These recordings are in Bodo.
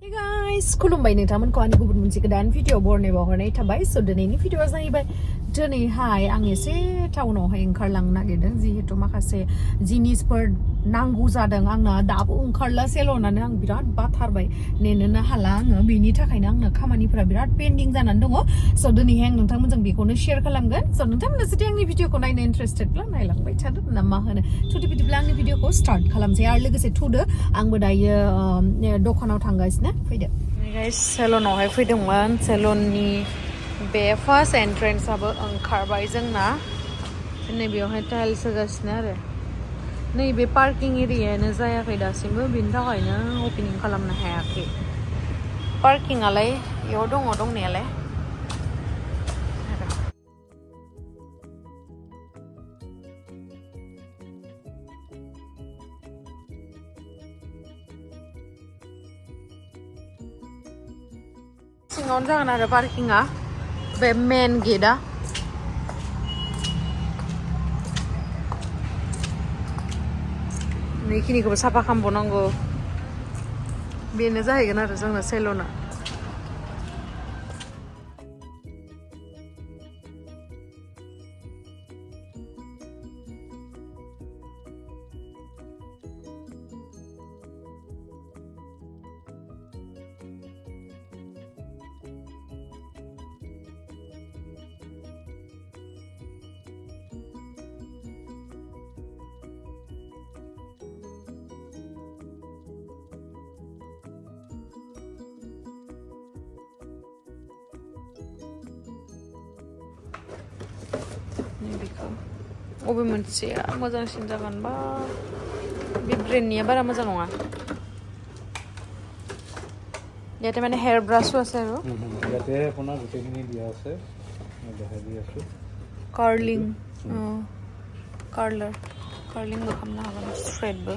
Hey guys, Khulumbai नोंथांमोनखौ आंनि गुबुन मोनसे गोदान भिडिअ बरनायबा हरनाय थाबाय स दिनैनि भिडिअआ जाहैबाय दिनैहाय आं एसे टाउनावहाय ओंखारलांनो नागिरदों जिहेतु माखासे जिनिसफोर नांगौ जादों आंना दाबो ओंखारला सेलनानो आं बिराद बाथारबाय नेनोनो हाला आङो बेनि थाखायनो आंना खामानिफोरा बिराद पेन्डिं जानानै दङ स दिनैहाय आं नोंथांमोनजों बेखौनो शेयार खालामगोन स नोंथांमोना जुदि आंनि भिडिअखौ नायनो इन्टारेस्टेडब्ला नायलांबाय थादो ना मा होनो थुदो बिदिब्ला आंनि भिडिअखौ स्टार्ट खालामसै आरो लोगोसे थुदो आंबो दायो दखानाव थांगासिनो फैदो गाइस सेलनावहाय फैदोंमोन सेलननि बे फार्स्ट एन्ट्रेन्सआबो ओंखारबाय जोंना नैबेयावहाय टाइल्स होगासिनो आरो नैबे पार्किं एरियायानो जायाखै दासिमबो बिनि थाखायनो अपेनिं खालामनो हायाखै पार्किंआलाय इयाव दङ दंनायालाय सिङावनो जागोन आरो पार्किंआ बे मेन गेटआ बेखिनिखौबो साफा खालामबावनांगौ बेनो जाहैगोन आरो जोंना सेलना अबे मोनसेया मोजांसिन जागोन बा बे ब्रेन्डनिया बारा मोजां नङा ইয়াতে মানে হেয়াৰ ব্ৰাছো আছে আৰু ইয়াতে আপোনাৰ গোটেইখিনি দিয়া আছে মই দেখাই দি আছো কাৰ্লিং কাৰ্লিংबो खालामनो हागोन स्ट्रेटबो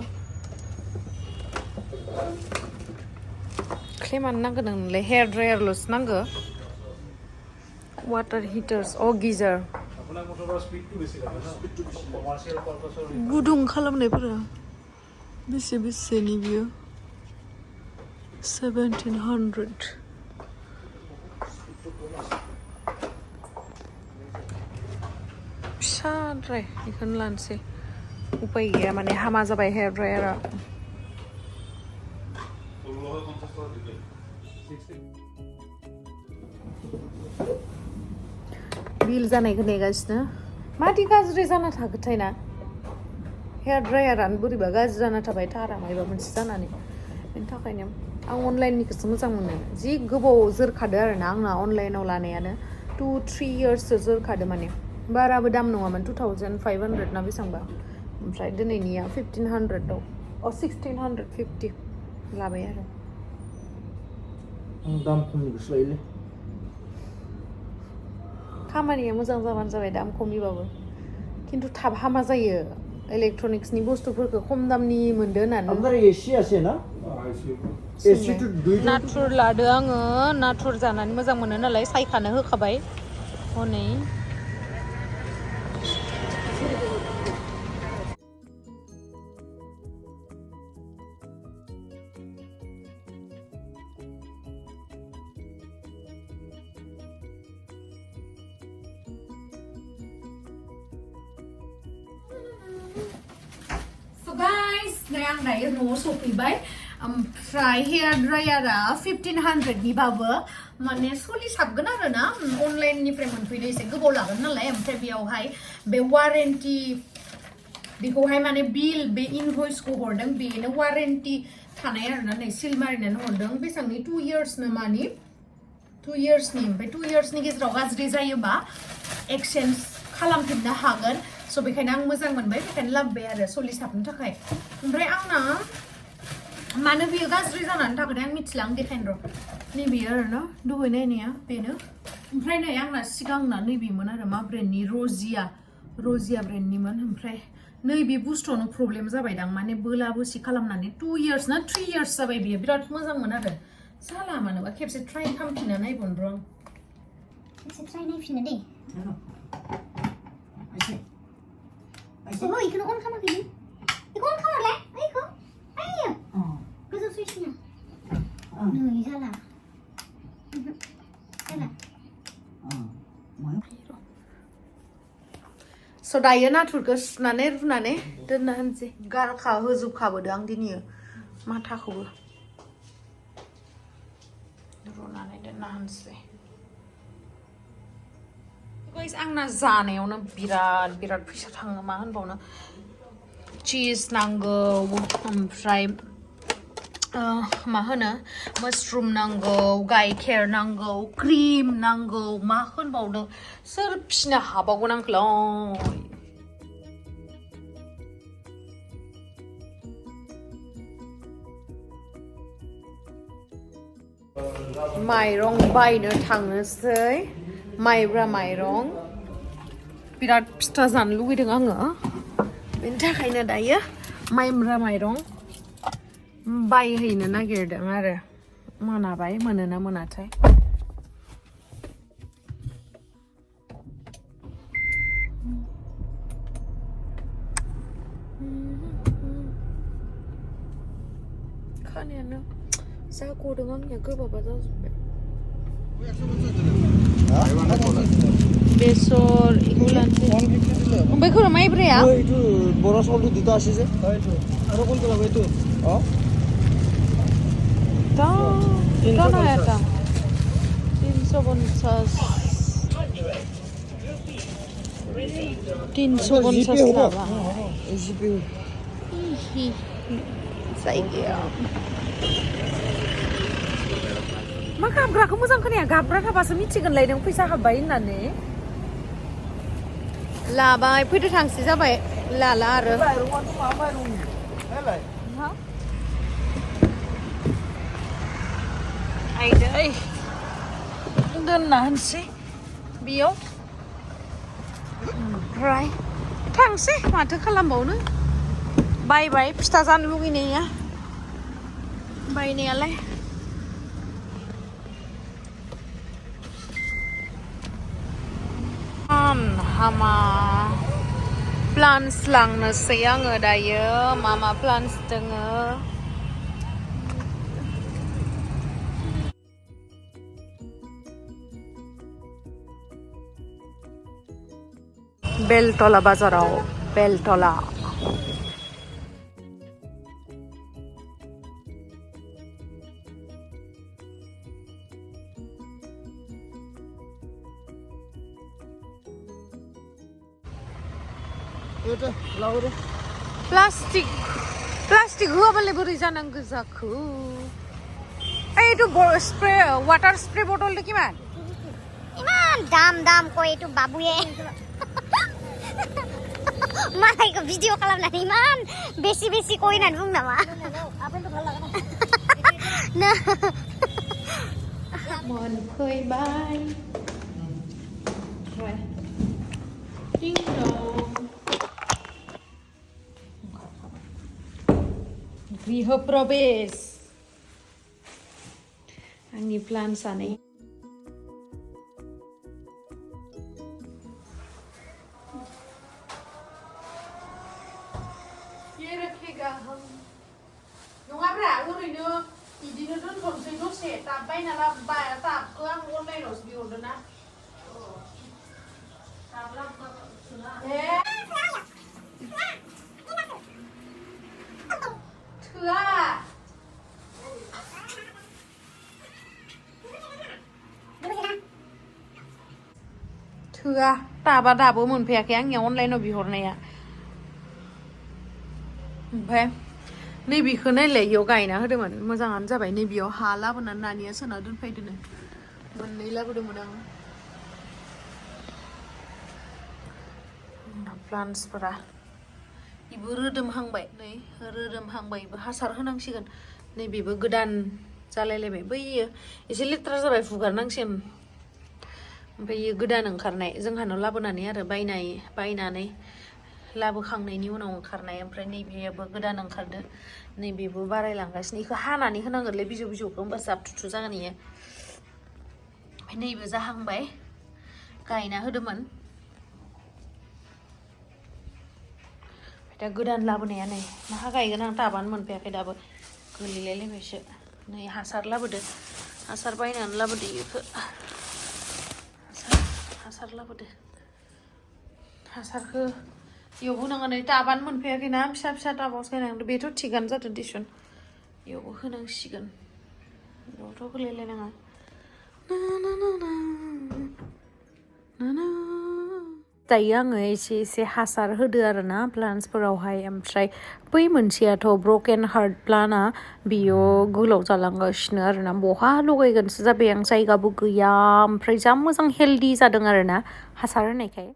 क्लेमानो नांगौ नोंनोलाय हेयार ड्रायारल'सो नांगौ वाटार हिटार्स गिजार गुदुं खालामनायफोरा बेसे बेसेनि बियो 1700 फिसाद्राय बेखौनो लानोसै उपाय गैया माने हामा जाबाय हेयार ड्रायारा बिल जानायखौ नेगासिनो मादि गाज्रि जाना थागोनथाय ना हेयार ड्रायारानो बोरैबा गाज्रि जाना थाबाय थारा मायबा मोनसे जानानै बेनि थाखायनो आं अनलाइननिखौसो मोजां मोनो जि गोबाव जोरखादो आरोना आंना अनलाइनाव लानायानो 2-3 इयार्ससो जोरखादो माने बाराबो दाम नङामोन 2500 ना बेसेबांबा ओमफ्राय दिनैनिया 1500 1650 लाबाय आरो दाम खमनिखौसो लायोलै खामानिया मोजां जाबानो जाबाय दाम खमिबाबो खिन्थु थाब हामा जायो इलेक्ट्रनिक्सनि बुस्थुफोरखौ खम दामनि मोनदो होननानै আপনার এসি আছে না এসি তো দুইটা नाथुर लादो आङो नाथुर जानानै मोजां मोनो नालाय सायखानो होखाबाय हनै guys, आं दायो न'आव सफैबाय ओमफ्राय हेयार ड्रायारा 1500 निबाबो माने सोलिसाबगोन आरो ना अनलाइननिफ्राय मोनफैदो एसे गोबाव लागोन नालाय ओमफ्राय बेयावहाय बे वारेन्टि बेखौहाय माने बिल बे इनभइसखौ हरदों बेनो वारेन्टि थानाय आरोना नै सिल मारिनानै हरदों बेसेबांनि 2 इयार्सनो मानि 2 इयार्सनि ओमफ्राय 2 इयार्सनि गेजेराव गाज्रि जायोबा एक्सचेन्ज खालामफिननो हागोन स बेखायनो आं मोजां मोनबाय बेखायनो लाबोबाय आरो सोलिसाबनो थाखाय ओमफ्राय आंना मानो बियो गाज्रि जानानै थागोन आं मिथिला आं देखायनो र' नैबेयो आरो ना दहाय नायनाया बेनो ओमफ्राय नै आंना सिगांना नैबेमोन आरो मा ब्रेन्डनि रजिया ब्रेन्डनिमोन ओमफ्राय नैबे बुस्थुआवनो प्रब्लेम जाबायदां माने बोला बोसि खालामनानै 2 इयार्स ना 3 इयार्स जाबाय बियो बिराद मोजांमोन आरो साला मानोबा खेबसे ट्राइ खालामफिनना नायबावनो र' आं खेबसे ट्राइ नायफिननो दे ओहो इखौनो अन खालामाखै बेखौ अन खालामलाय ओइखौ आइयो गोजौ सुइचना Nui salah. Salah. So dayo nathurखौ सुनानै रुनानै दोनना होनसै गारखा होजोबखाबोदो आं दिनै माथाखौबो रुनानै दोनना होनसै गाइस आंना जानायावनो बिराद फैसा थाङो मा होनबावनो चीज नांगौ ओमफ्राय मा होनो मशरुम नांगौ गाइखेर नांगौ क्रिम नांगौ मा होनबावनो सोर फिसिनो हाबावगोन आंखौलाय माइरं बायनो थांनोसै माइब्रा माइरं बिराद फिथा जानो लुगैदों आङो बेनि थाखायनो दायो माइब्रा माइरं बायहैनो नागिरदों आरो मोनाबाय मोनोना मोनाथाय खानायानो जा गदों आंनिया गोबाबा जाजोब्बाय बेसर इखौ लानोसै ओमफ्राय खर' माइब्राया এইটো বড় চাউলটো দুটা আছে যে আৰু কোনটো লাগে এইটো দানা এটা 350 लाबा জিপে जायगायाव मा गाबग्राखौ मोजां खोनाया गाबग्रा थाबासो मिथिगोनलाय नों फैसा हाबबाय होननानै लाबाय फैदो थांसै जाबाय लाला आरो आइदै दोनना होनसै बेयाव ओमफ्राय थांसै माथो खालामबावनो बायबाय फिथा जानो लुगैनाया बायनायालाय हामा प्लान्स लांनोसै आङो दायो मा प्लान्स दोङो बेलतला बाजाराव बेलतला प्लास्टिक होआबालाय बोरै जानांगौ जाखो এইটো স্প্রে ওয়াটার স্প্রে বটলটো কিমান ইমান দাম কয় এইটো বাবুয়ে मालायको भिडियो खालामनानै इमान बेसी कोही होननानै बुं नामा मोनफैबाय डिं दं गृह प्रवेश आंनि प्लान्सआनै नङाब्रा ओरैनो बिदिनो दोनथ'नोसै दसे टाब बायना लाबोबाय टाबखौ आं अनलाइनावसो बिहरदों ना थोआ थोआ टाबा दाबो मोनफैयाखै आंनिया अनलाइनाव बिहरनाया ओमफ्राय नैबेखौ नायलाय इयाव गायना होदोंमोन मोजाङानो जाबाय नैबेयाव हा लाबोनानै नानिया सोना दोनफैदों मोननै लाबोदोंमोन आं प्लान्टसफोरा इबो रोदोमहांबाय नै रोदोमहांबाय इबो हासार होनांसिगोन नैबेबो गोदान जालायलायबाय बैयो एसे लेथ्रा जाबाय फुगारनांसिगोन ओमफ्राय इयो गोदान ओंखारनाय जोंहानाव लाबोनानै आरो बायनानै लाबोखांनायनि उनाव ओंखारनाय ओमफ्राय नैबेबो गोदान ओंखारदो नैबेबो बारायलांगासिनो इखौ हानानै होनांगोनलै बिजौखौ होमबासो जाबथुथु जागोन इयो ओमफ्राय नैबे जाहांबाय गायना होदोंमोन दा गोदान लाबोनाया नै माहा गायगोन आं टाबानो मोनफैयाखै दाबो गोलैलायलायबायसो नै हासार लाबोदो हासार बायनानै लाबोदो बेखौ हासार लाबोदो हासारखौ बेयाव होनांगोन नै टाबानो मोनफैयाखैना फिसा फिसा टाबावसो गायनांगौ बेथ' थिगानो जादों दिसुन बेयावबो होनांसिगोन बेयावथ' होलायलायनाङा दायो आङो एसे हासार होदो आरोना प्लान्टसफोरावहाय ओमफ्राय बै मोनसेयाथ' ब्रकेन हार्ट प्लान्टआ बियो गोलाव जालांगासिनो आरोना बहा लगायगोनसो जाबाय आं जायगाबो गैया ओमफ्राय जा मोजां हेल्दि जादों आरोना हासार होनायखाय